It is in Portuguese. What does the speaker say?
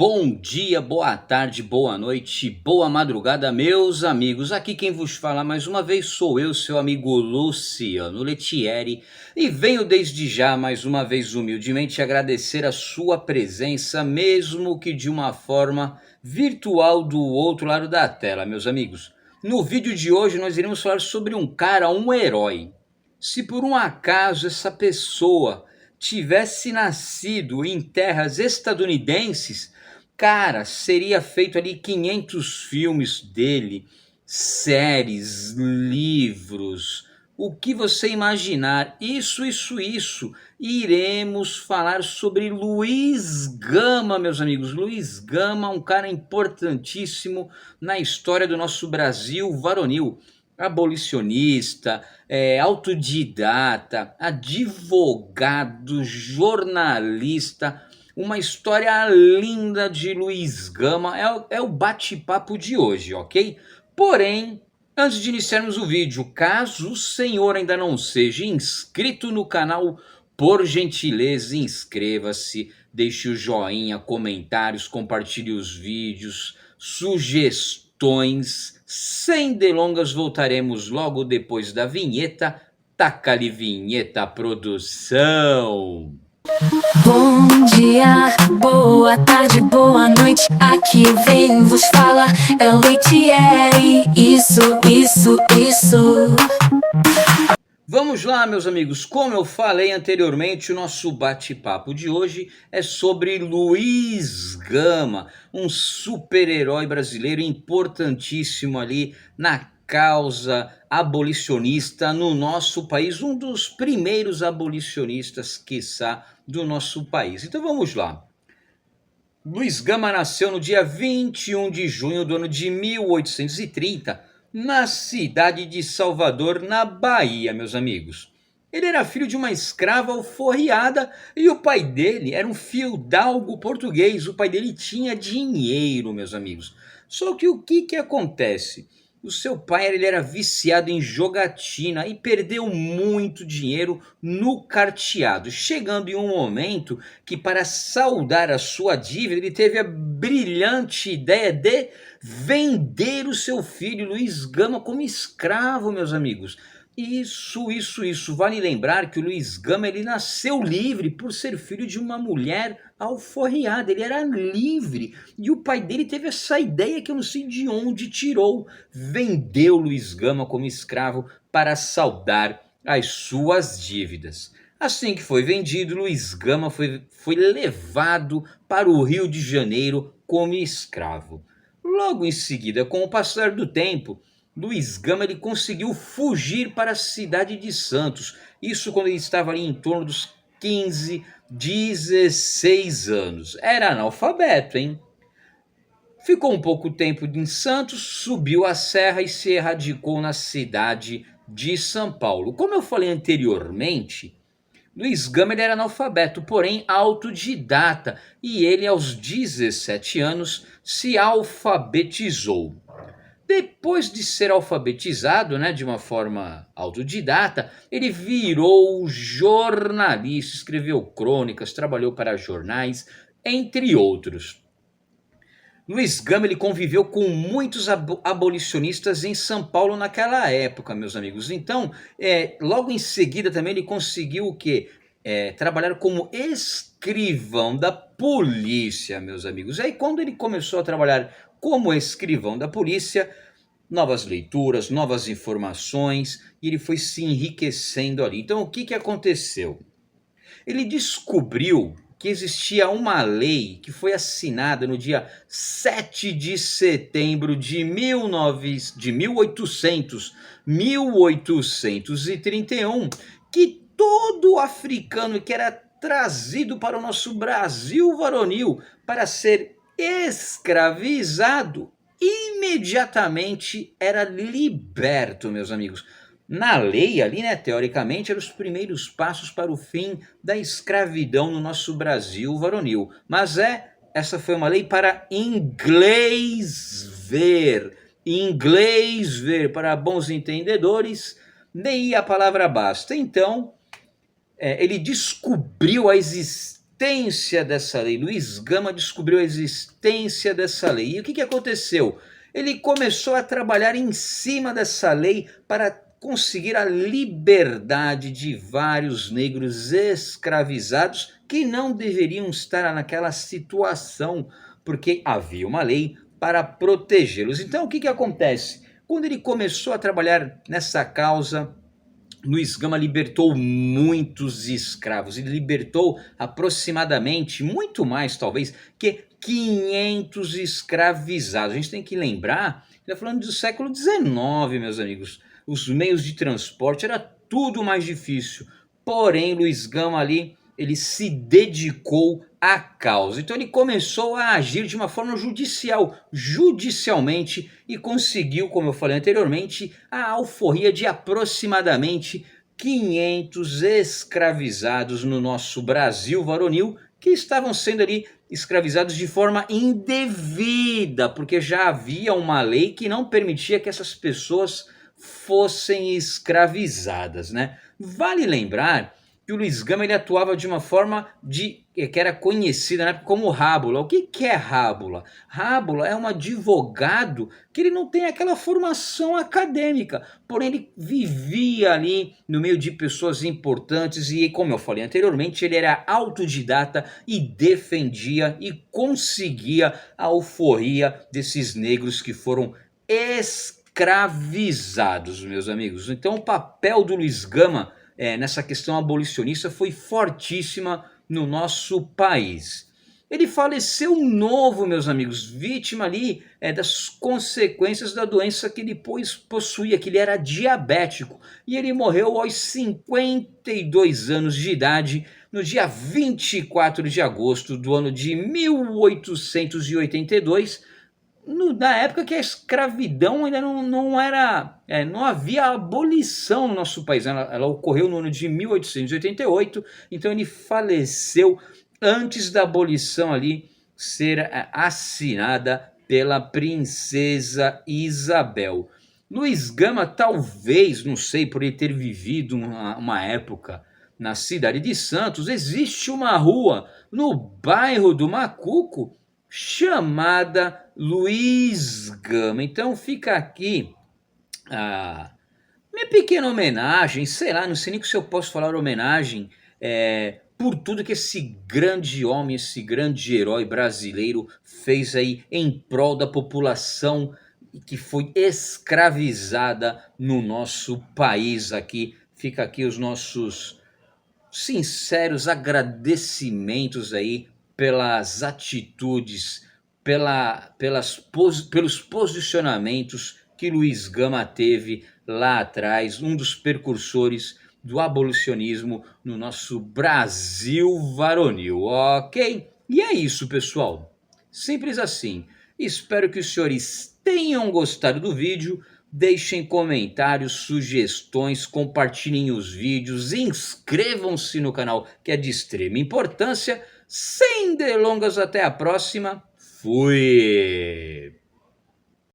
Bom dia, boa tarde, boa noite, boa madrugada, meus amigos. Aqui quem vos fala mais uma vez sou eu, seu amigo Luciano Lettieri, e venho desde já mais uma vez humildemente agradecer a sua presença, mesmo que de uma forma virtual do outro lado da tela, meus amigos. No vídeo de hoje nós iremos falar sobre um cara, um herói. Se por um acaso essa pessoa tivesse nascido em terras estadunidenses, cara, seria feito ali 500 filmes dele, séries, livros, o que você imaginar, isso. Iremos falar sobre Luiz Gama, meus amigos. Luiz Gama, um cara importantíssimo na história do nosso Brasil varonil. Abolicionista, autodidata, advogado, jornalista, uma história linda de Luiz Gama, é o bate-papo de hoje, ok? Porém, antes de iniciarmos o vídeo, caso o senhor ainda não seja inscrito no canal, por gentileza inscreva-se, deixe o joinha, comentários, compartilhe os vídeos, sugestões. Sem delongas, voltaremos logo depois da vinheta. Taca-lhe vinheta, produção! Bom dia, boa tarde, boa noite. Aqui vem vos fala é o Lettieri. Isso. Vamos lá, meus amigos. Como eu falei anteriormente, o nosso bate-papo de hoje é sobre Luiz Gama, um super-herói brasileiro importantíssimo ali na causa abolicionista no nosso país, um dos primeiros abolicionistas, quiçá, do nosso país. Então vamos lá. Luiz Gama nasceu no dia 21 de junho do ano de 1830, na cidade de Salvador, na Bahia, meus amigos. Ele era filho de uma escrava alforriada e o pai dele era um fidalgo português. O pai dele tinha dinheiro, meus amigos. Só que o que acontece? O seu pai ele era viciado em jogatina e perdeu muito dinheiro no carteado, chegando em um momento que, para saldar a sua dívida, ele teve a brilhante ideia de vender o seu filho Luiz Gama como escravo, meus amigos. Isso. Vale lembrar que o Luiz Gama ele nasceu livre por ser filho de uma mulher alforriada. Ele era livre e o pai dele teve essa ideia que eu não sei de onde tirou. Vendeu Luiz Gama como escravo para saldar as suas dívidas. Assim que foi vendido, Luiz Gama foi levado para o Rio de Janeiro como escravo. Logo em seguida, com o passar do tempo, Luiz Gama ele conseguiu fugir para a cidade de Santos. Isso quando ele estava ali em torno dos 15, 16 anos. Era analfabeto, hein? Ficou um pouco tempo em Santos, subiu a serra e se radicou na cidade de São Paulo. Como eu falei anteriormente, Luiz Gama ele era analfabeto, porém autodidata, e ele aos 17 anos se alfabetizou. Depois de ser alfabetizado, de uma forma autodidata, ele virou jornalista, escreveu crônicas, trabalhou para jornais, entre outros. Luiz Gama ele conviveu com muitos abolicionistas em São Paulo naquela época, meus amigos. Então, logo em seguida também ele conseguiu o quê? Trabalhar como escrivão da polícia, meus amigos. Aí quando ele começou a trabalhar como escrivão da polícia, novas leituras, novas informações, e ele foi se enriquecendo ali. Então o que aconteceu? Ele descobriu que existia uma lei que foi assinada no dia 7 de setembro de 1831, que todo africano que era trazido para o nosso Brasil varonil para ser escravizado, imediatamente era liberto, meus amigos. Na lei ali, teoricamente, eram os primeiros passos para o fim da escravidão no nosso Brasil varonil. Mas essa foi uma lei para inglês ver, para bons entendedores, nem a palavra basta. Então, ele descobriu a existência existência dessa lei. Luiz Gama descobriu a existência dessa lei. E o que aconteceu? Ele começou a trabalhar em cima dessa lei para conseguir a liberdade de vários negros escravizados que não deveriam estar naquela situação, porque havia uma lei para protegê-los. Então o que acontece? Quando ele começou a trabalhar nessa causa, Luiz Gama libertou muitos escravos. Ele libertou aproximadamente, muito mais talvez, que 500 escravizados. A gente tem que lembrar, ele está falando do século XIX, meus amigos. Os meios de transporte era tudo mais difícil. Porém, Luiz Gama ali, ele se dedicou à causa. Então ele começou a agir de uma forma judicialmente, e conseguiu, como eu falei anteriormente, a alforria de aproximadamente 500 escravizados no nosso Brasil varonil, que estavam sendo ali escravizados de forma indevida, porque já havia uma lei que não permitia que essas pessoas fossem escravizadas, né? Vale lembrar que o Luiz Gama ele atuava de uma forma que era conhecida, né, como rábula. O que é rábula? Rábula é um advogado que ele não tem aquela formação acadêmica, porém ele vivia ali no meio de pessoas importantes e, como eu falei anteriormente, ele era autodidata e defendia e conseguia a alforria desses negros que foram escravizados, meus amigos. Então o papel do Luiz Gama nessa questão abolicionista foi fortíssima no nosso país. Ele faleceu novo, meus amigos, vítima ali das consequências da doença que ele possuía, que ele era diabético. E ele morreu aos 52 anos de idade, no dia 24 de agosto do ano de 1882, na época que a escravidão ainda não era, não havia abolição no nosso país. Ela ocorreu no ano de 1888, então ele faleceu antes da abolição ali ser assinada pela princesa Isabel. Luiz Gama, talvez, não sei, por ele ter vivido uma época na cidade de Santos, existe uma rua no bairro do Macuco chamada Luiz Gama. Então fica aqui a minha pequena homenagem, sei lá, não sei nem se eu posso falar homenagem, por tudo que esse grande homem, esse grande herói brasileiro fez aí em prol da população que foi escravizada no nosso país aqui. Fica aqui os nossos sinceros agradecimentos aí pelas atitudes, pelos posicionamentos que Luiz Gama teve lá atrás, um dos precursores do abolicionismo no nosso Brasil varonil, ok? E é isso, pessoal. Simples assim. Espero que os senhores tenham gostado do vídeo. Deixem comentários, sugestões, compartilhem os vídeos, inscrevam-se no canal, que é de extrema importância. Sem delongas, até a próxima. Fui!